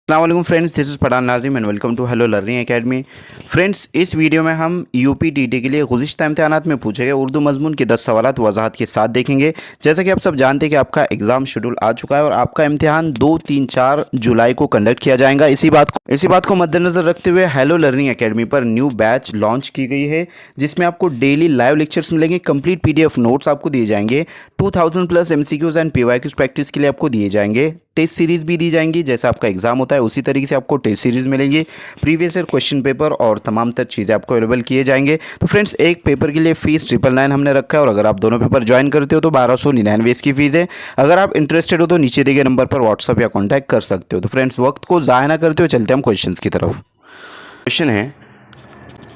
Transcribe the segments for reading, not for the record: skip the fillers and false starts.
अस्सलाम friends, this is Pathan Nazim and welcome to hello learning academy. Friends, इस video में हम यूपीटीटी के लिए गुज़िश्ता इम्तिहानात में पूछे गए उर्दू मज़मून के 10 सवालात वजाहत के साथ देखेंगे। जैसा कि आप सब जानते हैं कि आपका एग्ज़ाम शेड्यूल आ चुका है और आपका इम्तिहान 2, 3, 4 जुलाई को कंडक्ट किया जाएगा। इसी बात को मद्देनज़र रखते हुए हेलो लर्निंग एकेडमी पर न्यू बैच लॉन्च की गई है, जिसमें आपको डेली लाइव लेक्चर्स मिलेंगे, कंप्लीट PDF नोट्स आपको दिए जाएंगे, 2000+ MCQs एंड PYQs प्रैक्टिस के लिए आपको दिए जाएंगे, टेस्ट सीरीज़ भी दी जाएंगी। जैसा आपका एग्जाम होता है उसी तरीके से आपको टेस्ट सीरीज़ मिलेंगी, प्रीवियस ईयर क्वेश्चन पेपर और तमाम तर चीज़ें आपको अवेलेबल किए जाएंगे। तो फ्रेंड्स, एक पेपर के लिए फ़ीस 999 हमने रखा है और अगर आप दोनों पेपर ज्वाइन करते हो तो 1299 इसकी फ़ीस है। अगर आप इंटरेस्टेड हो तो नीचे दिए गए नंबर पर व्हाट्सअप या कॉन्टैक्ट कर सकते हो। तो फ्रेंड्स, वक्त को ज़ाया ना करते हो, चलते हम क्वेश्चन की तरफ। क्वेश्चन है,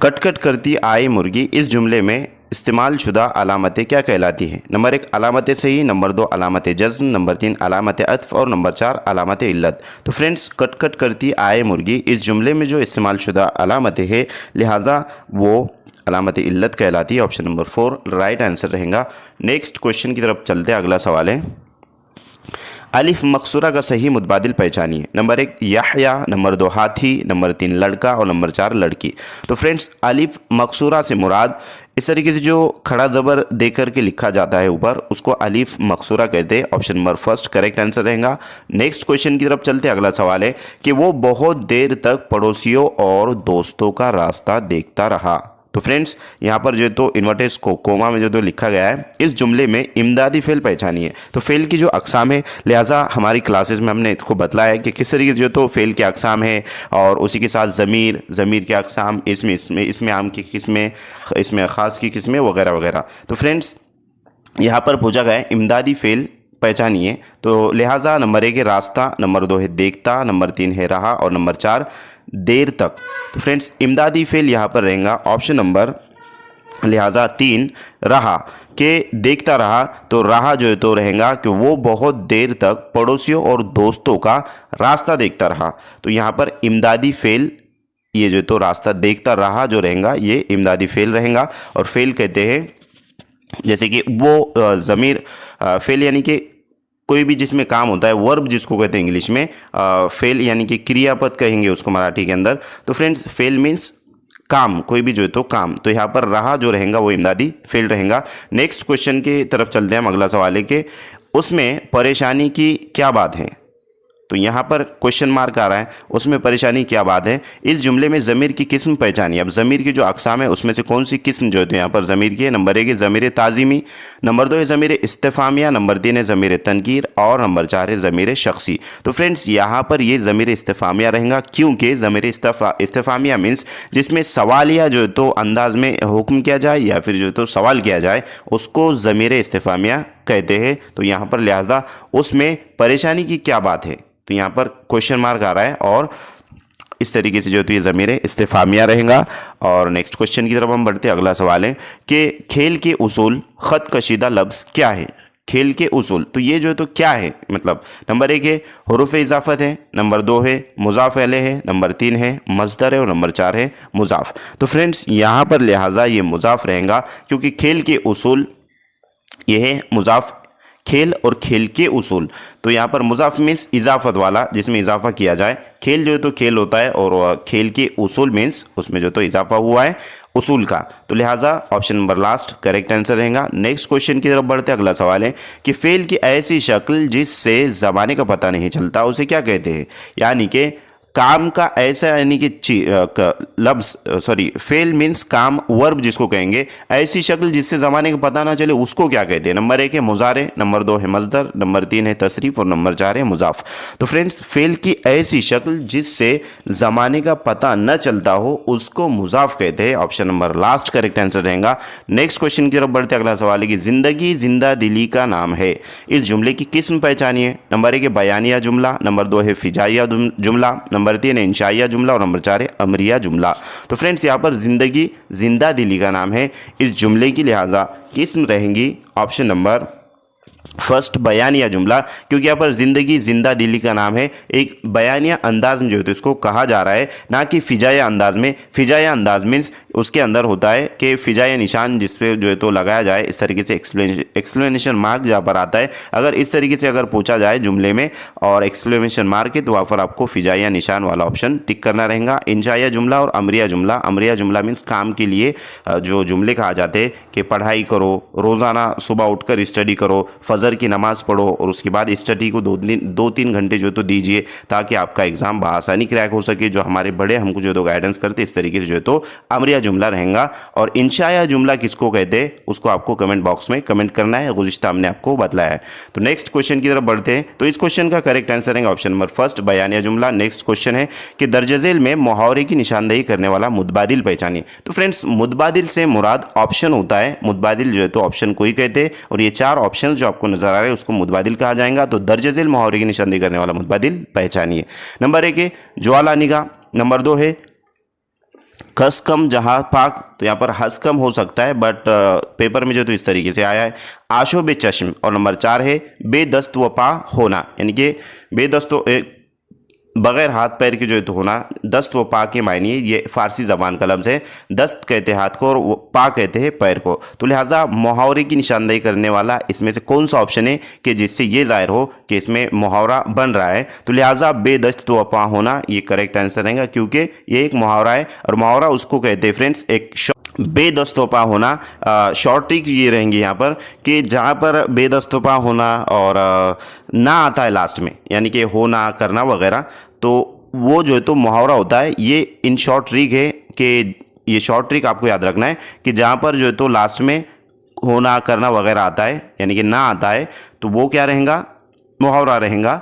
कट कट करती आए मुर्गी इस जुमले में इस्तेमाल शुदा अलामतें क्या कहलाती हैं? नंबर 1 अलामत सही, नंबर 2 अलामत जज़्म, नंबर 3 अलामत अत्फ़ और नंबर 4 अलामत इल्लत। तो फ्रेंड्स, कट कट करती आए मुर्गी इस जुमले में जो इस्तेमाल शुदा अलामतें है, लिहाजा वो अलामत इल्लत कहलाती है। ऑप्शन नंबर 4 राइट आंसर रहेगा। नेक्स्ट क्वेश्चन की तरफ चलते हैं। अगला सवाल है, अलिफ मकसूरा का सही मुतबादिल पहचानिए। नंबर 1 याहया, नंबर 2 हाथी, नंबर 3 लड़का और नंबर 4 लड़की। तो फ्रेंड्स, अलिफ मकसूरा से मुराद इस तरीके से जो खड़ा ज़बर दे करके लिखा जाता है ऊपर, उसको अलिफ मकसूरा कहते हैं। Option number first correct answer रहेगा। नेक्स्ट क्वेश्चन की तरफ चलते हैं। अगला सवाल है कि वो बहुत देर तक पड़ोसियों और दोस्तों का रास्ता देखता रहा। तो फ्रेंड्स, यहाँ पर जो तो इन्वर्टेड कोमा में जो तो लिखा गया है, इस जुमले में इमदादी फ़ेल पहचानिए। तो फ़ेल की जो अक़साम है, लिहाजा हमारी क्लासेस में हमने इसको बतलाया है कि किस तरीके से जो तो फ़ेल के अक़साम है और उसी के साथ ज़मीर के अक़साम, इसमें आम की किस्में, इसमें ख़ास की किस्में वगैरह वगैरह। तो फ्रेंड्स, यहाँ पर पूछा गया है इमदादी फ़ेल पहचानिए। तो लिहाजा नंबर 1 है रास्ता, नंबर 2 है देखता, नंबर 3 है रहा और नंबर 4 देर तक। तो फ्रेंड्स, इमदादी फ़ेल यहाँ पर रहेगा ऑप्शन नंबर लिहाजा 3 रहा के देखता रहा। तो रहा जो है तो रहेगा कि वो बहुत देर तक पड़ोसियों और दोस्तों का रास्ता देखता रहा। तो यहाँ पर इमदादी फ़ेल ये जो तो रास्ता देखता रहा जो रहेगा, ये इमदादी फ़ेल रहेगा। और फ़ेल कहते हैं जैसे कि वो ज़मीर फ़ेल यानी कि कोई भी जिसमें काम होता है, वर्ब जिसको कहते हैं इंग्लिश में, फेल यानी कि क्रियापद कहेंगे उसको मराठी के अंदर। तो फ्रेंड्स, फेल मीन्स काम, कोई भी जो है तो काम। तो यहाँ पर रहा जो रहेगा वो इमदादी फेल रहेगा। नेक्स्ट क्वेश्चन की तरफ चलते हैं हम। अगला सवाल है कि उसमें परेशानी की क्या बात है? तो यहाँ पर क्वेश्चन मार्क आ रहा है, उसमें परेशानी क्या बात है? इस जुमले में ज़मीर की किस्म पहचानिए। अब ज़मीर की जो अक़साम है उसमें से कौन सी किस्म जो है तो यहाँ पर ज़मीर की है? नंबर 1 है ज़मीर ताज़ीमी, नंबर 2 है ज़मीर इस्तिफ़ामिया, नंबर 3 है ज़मीर तनकीर और नंबर 4 है ज़मीर शख्सी। तो फ्रेंड्स, यहाँ पर ये ज़मीर इस्तिफ़ामिया रहेगा, क्योंकि ज़मीर इस्तिफ़ामिया मीन्स जिसमें सवालिया जो है तो अंदाज में हुक्म किया जाए या फिर जो है तो सवाल किया जाए, उसको ज़मीर इस्तिफ़ामिया कहते हैं। तो यहाँ पर लिहाजा उसमें परेशानी की क्या बात है, तो यहाँ पर क्वेश्चन मार्क आ रहा है और इस तरीके से जो तो ये ज़मीर इस्तिफ़ामिया रहेगा। और नेक्स्ट क्वेश्चन की तरफ हम बढ़ते हैं। अगला सवाल है कि खेल के उसूल ख़त कशीदा लफ्ज़ क्या है? खेल के उसूल, तो ये जो है तो क्या है? मतलब नंबर 1 है हुरूफ़ इज़ाफ़त है, नंबर 2 है मुज़ाफ़ इलैह है, नंबर 3 है मज़दर है और नंबर 4 है मुज़ाफ़। तो फ्रेंड्स, यहाँ पर लिहाजा ये मुज़ाफ़ रहेगा, क्योंकि खेल के उसूल ये है मुज़ाफ़, खेल और खेल के उसूल। तो यहाँ पर मुज़ाफ़ मीन्स इजाफ़त वाला, जिसमें इजाफ़ा किया जाए। खेल जो है तो खेल होता है और खेल के उसूल मीन्स उसमें जो तो इजाफ़ा हुआ है उसूल का। तो लिहाजा option number last correct answer रहेगा। नेक्स्ट क्वेश्चन की तरफ बढ़ते हैं। अगला सवाल है कि फ़ेल की ऐसी शक्ल जिससे ज़माने का पता नहीं चलता उसे क्या कहते हैं? यानी कि काम का ऐसा यानी कि फेल मीन्स काम, वर्ब जिसको कहेंगे, ऐसी शक्ल जिससे ज़माने का पता ना चले उसको क्या कहते हैं? नंबर 1 है मुज़ारे, नंबर 2 है मज़दर, नंबर 3 है तसरीफ़ और नंबर 4 है मुज़ाफ़। तो फ्रेंड्स, फेल की ऐसी शक्ल जिससे ज़माने का पता न चलता हो उसको मुज़ाफ़ कहते हैं। Option number last correct answer रहेगा। नेक्स्ट क्वेश्चन की तरफ बढ़ते। अगला सवाल है कि ज़िंदगी जिंदा दिली का नाम है, इस जुमले की किस्म पहचानिए। नंबर 1 है बयानिया जुमला, नंबर 2 है फ़िजाइया जुमला, नंबर 3 है इंशाइया जुमला और नंबर 4 है अमरिया जुमला। तो फ्रेंड्स, यहाँ पर ज़िंदगी जिंदा दिली का नाम है, इस जुमले की लिहाजा किस्म रहेंगी ऑप्शन नंबर फर्स्ट बयानिया जुमला, क्योंकि यहाँ पर ज़िंदगी जिंदा दिली का नाम है, एक बयानिया अंदाज में जो है तो इसको कहा जा रहा है, ना कि फ़िजाया अंदाज में। फ़िजाया अंदाज मीन्स उसके अंदर होता है कि फिजा या निशान जिस पे जो है तो लगाया जाए, इस तरीके से एक्सक्लेमेशन मार्क जहाँ पर आता है, अगर इस तरीके से अगर पूछा जाए जुमले में और एक्सक्लेमेशन मार्क है तो वहाँ पर आपको फिजा या निशान वाला ऑप्शन टिक करना रहेगा। इंशाया जुमला और अमरिया जुमला। अमरिया जुमला मीन्स काम के लिए जो जुमले कहा जाते हैं कि पढ़ाई करो, रोज़ाना सुबह उठकर स्टडी करो, फजर की नमाज़ पढ़ो और उसके बाद स्टडी को 2-3 घंटे जो तो दीजिए ताकि आपका एग्ज़ाम बआसानी क्रैक हो सके। जो हमारे बड़े हमको जो तो गाइडेंस करते इस तरीके से जो है तो अमरिया जुमला रहेगा। और इंशाया जुमला किसको कहते हैं उसको आपको कमेंट बॉक्स में कमेंट करना है, गुज़िश्ता हमने आपको बतलाया है। तो नेक्स्ट क्वेश्चन की तरफ बढ़ते हैं। तो इस क्वेश्चन का करेक्ट आंसर है ऑप्शन नंबर फर्स्ट, बयानिया जुमला। नेक्स्ट क्वेश्चन है कि दर्ज झेल में मुहावरे की निशानदेही करने वाला मुतबादिल पहचानिए। तो फ्रेंड्स मुतबादिल से मुराद ऑप्शन होता है, मुतबादिल जो है तो ऑप्शन को ही कहते हैं और ये 4 ऑप्शन जो आपको नजर आ रहे हैं उसको मुतबादिल कहा जाएगा। तो दर्ज झेल मुहावरे की निशानदेही करने वाला मुतबादिल पहचानिए। नंबर 1 है ज्वाला निगाह। नंबर 2 है खस कम जहाँ पाक। तो यहाँ पर हस कम हो सकता है बट पेपर में जो तो इस तरीके से आया है आशो बे चश्म। और नंबर 4 है बेदस्त व पा होना, यानी कि बेदस्त बगैर हाथ पैर के जो है तो होना। दस्त व पा के मायने ये फारसी ज़बान का लफ्ज़ है। दस्त कहते हैं हाथ को और पा कहते हैं पैर को। तो लिहाजा मुहावरे की निशानदेही करने वाला इसमें से कौन सा ऑप्शन है कि जिससे ये ज़ाहिर हो कि इसमें मुहावरा बन रहा है। तो लिहाजा बेदस्त व पा होना ये करेक्ट आंसर रहेगा क्योंकि ये एक मुहावरा है और मुहावरा उसको कहते हैं फ्रेंड्स एक बेदस्तोपा होना। शॉर्ट ट्रिक ये रहेंगी यहाँ पर कि जहाँ पर बेदस्तोपा होना और ना आता है लास्ट में, यानी कि होना करना वगैरह, तो वो जो है तो मुहावरा होता है। ये इन शॉर्ट ट्रिक है कि ये शॉर्ट ट्रिक आपको याद रखना है कि जहाँ पर जो है तो लास्ट में होना करना वगैरह आता है यानी कि ना आता है तो वो क्या रहेगा, मुहावरा रहेगा।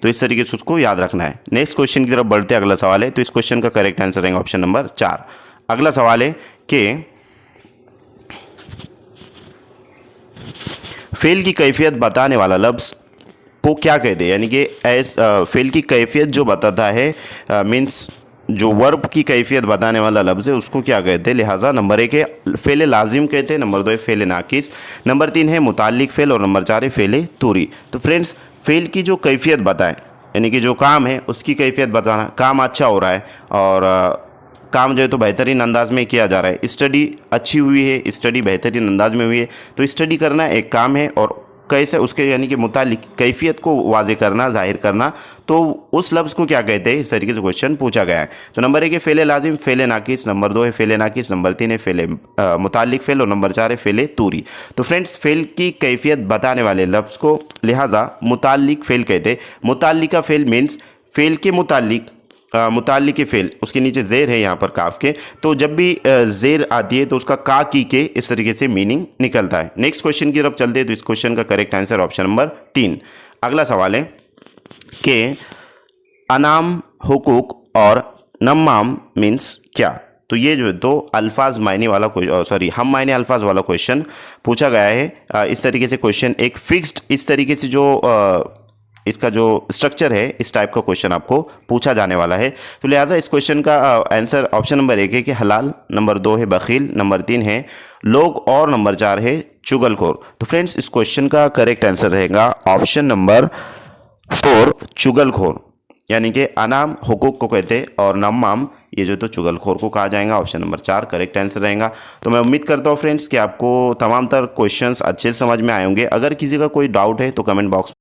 तो इस तरीके से उसको याद रखना है। नेक्स्ट क्वेश्चन की तरफ बढ़ते अगला सवाल है। तो इस क्वेश्चन का करेक्ट आंसर रहेगा ऑप्शन नंबर 4। अगला सवाल है कि फेल की कैफियत बताने वाला लफ्ज़ को क्या कहते हैं, यानी कि फेल की कैफियत जो बताता है मीन्स जो वर्ब की कैफियत बताने वाला लफ्ज़ है उसको क्या कहते हैं। लिहाजा नंबर 1 है फ़ेल लाजिम कहते हैं, नंबर 2 है फ़ेल नाकिस, नंबर 3 है मुताल्लिक फ़ेल और नंबर 4 है फ़ेल तूरी। तो फ्रेंड्स फ़ेल की जो कैफियत बताए यानी कि जो काम है उसकी कैफियत बताना, काम अच्छा हो रहा है और काम जो है तो बेहतरीन अंदाज में किया जा रहा है, स्टडी अच्छी हुई है, स्टडी बेहतरीन अंदाज में हुई है, तो स्टडी करना एक काम है और कैसे उसके यानी कि मुतालिक कैफियत को वाज़े करना, जाहिर करना, तो उस लफ्ज़ को क्या कहते हैं, इस तरीके से क्वेश्चन पूछा गया है। तो नंबर 1 है फ़ेल लाजिम, फ़ेल नाकिस, नंबर 2 है फ़ेल नाकिस, नंबर 3 है फ़ेल मुतालिक फ़ेल और नंबर 4 है फ़ेल तूरी। तो फ्रेंड्स फ़ेल की कैफियत बताने वाले लफ्ज़ को लिहाजा मुतालिक फ़ेल कहते हैं। मुतालिक का फ़ेल मीन्स फ़ेल के मुताल्लिक के फ़ेल, उसके नीचे ज़ेर है यहाँ पर काफ के, तो जब भी ज़ेर आती है तो उसका का की के इस तरीके से मीनिंग निकलता है। नेक्स्ट क्वेश्चन की तरफ चलते हैं। तो इस क्वेश्चन का करेक्ट आंसर ऑप्शन नंबर 3। अगला सवाल है कि अनाम, हुकूक और नम्माम मीन्स क्या। तो ये जो है तो अल्फाज मायने वाला हम मायने अल्फाज वाला क्वेश्चन पूछा गया है। इस तरीके से क्वेश्चन एक फिक्स्ड इस तरीके से जो इसका जो स्ट्रक्चर है इस टाइप का क्वेश्चन आपको पूछा जाने वाला है। तो लिहाजा इस क्वेश्चन का आंसर ऑप्शन नंबर 1 है कि हलाल, नंबर 2 है बखील, नंबर 3 है लोग और नंबर 4 है चुगलखोर। तो फ्रेंड्स इस क्वेश्चन का करेक्ट आंसर रहेगा ऑप्शन नंबर 4 चुगलखोर, यानी कि अनाम हुकूक को कहते और नम्माम ये जो तो चुगलखोर को कहा जाएगा। ऑप्शन नंबर 4 करेक्ट आंसर रहेगा। तो मैं उम्मीद करता हूँ फ्रेंड्स कि आपको तमाम तर क्वेश्चंस अच्छे से समझ में आए होंगे। अगर किसी का कोई डाउट है तो कमेंट बॉक्स